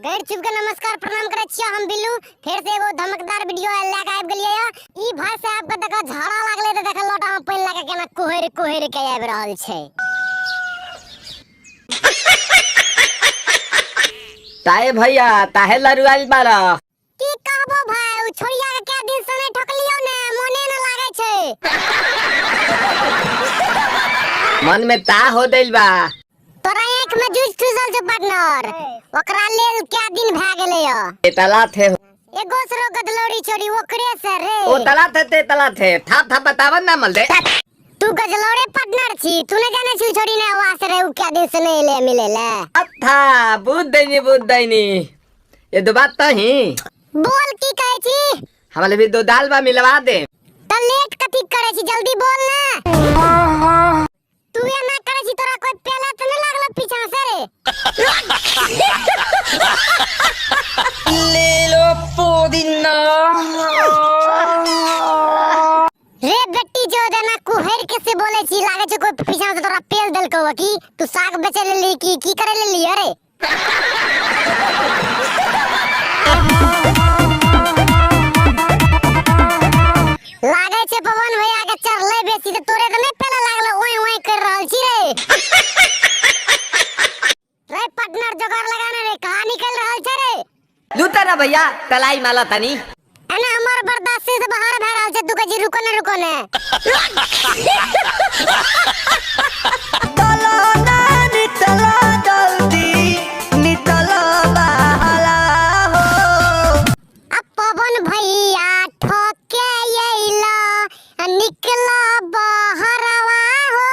गैर चुप के नमस्कार प्रणाम करे छियै हम बिल्लू। फिर से एगो धमकदार वीडियो लेके आबि गेलियै या। ई भाई से आपके देखा झाड़ा लागले त देखा लोटा में पानी लगा केना कोहर कोहर के आबि रहल छै। ताए भैया ताहे लरुआल बारा की कहबो भाई उ छोरिया के क्या दिन से नहीं ठकलियो ने मोने न लागे छै। मन में ता हो दिल बा तोरा एक में जूझ ठुसल छ पार्टनर ओकरा लेल क्या दिन भ गेले य। ए तला थे एगो सरो गदलौड़ी छोरी ओकरे से रे ओ तला थे ते तला थे था था बतावन ना मल दे। तू गजलौड़े पार्टनर छी तू न जाने छी छोरी ने आवाज रे उ क्या दिन से नहीं ले मिले ले। अच्छा बुद्ध दैनी ये दो बात तो ही बोल की कहे छी। हमले भी दो दाल बा मिलवा दे त लेट कथि करे छी जल्दी बोल ना। तू ये ना करे छी तोरा कोई पहले त न लागल पीछा से रे। ले लो पुदीना रे बेटी जो देना कुहर के से बोले छी लागे छ कोई पीछा से तोरा पेल देलको की तू साग बेचे लेली की करे लेली अरे। लागे छे पवन भैया के चढ़ले बेसी त तोरे त नहीं पहले लागल ओए ओए कर रहल छी रे। रे पार्टनर जुगाड़ लगाने रे कहां निकल रहल छे रे। लूटा ना भैया तलाई माला तनी एना हमर बर्दाश्त से बाहर भ रहल छे तू कह जी रुको ने तला ना नितला जल्दी नितला बहला हो। अब पवन भैया ठोके येला निकला बहरवा हो।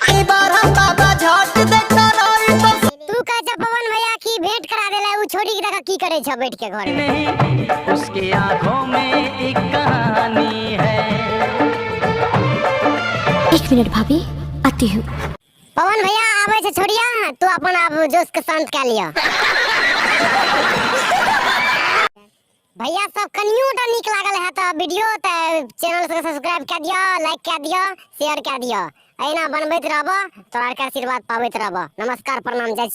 ई बार हम बाबा झट देखता रही तो तू कह जा पवन भैया की भेंट करा देला उ छोरी के देखा की करे छ बैठ के घर में। उसकी आंखों में एक कहानी है। 1 मिनट भाभी आती हूँ। पवन भैया आवे छे छोड़िया तू अपन आप जोश के शांत कर लिया। भैया सब कनियो टा निक लागल है तो वीडियो त चैनल से सब्सक्राइब कर दियो लाइक कर दियो शेयर कर दियो। एना बनबैत रहबो तोरा के आशीर्वाद पाबैत रहबो। नमस्कार प्रणाम जय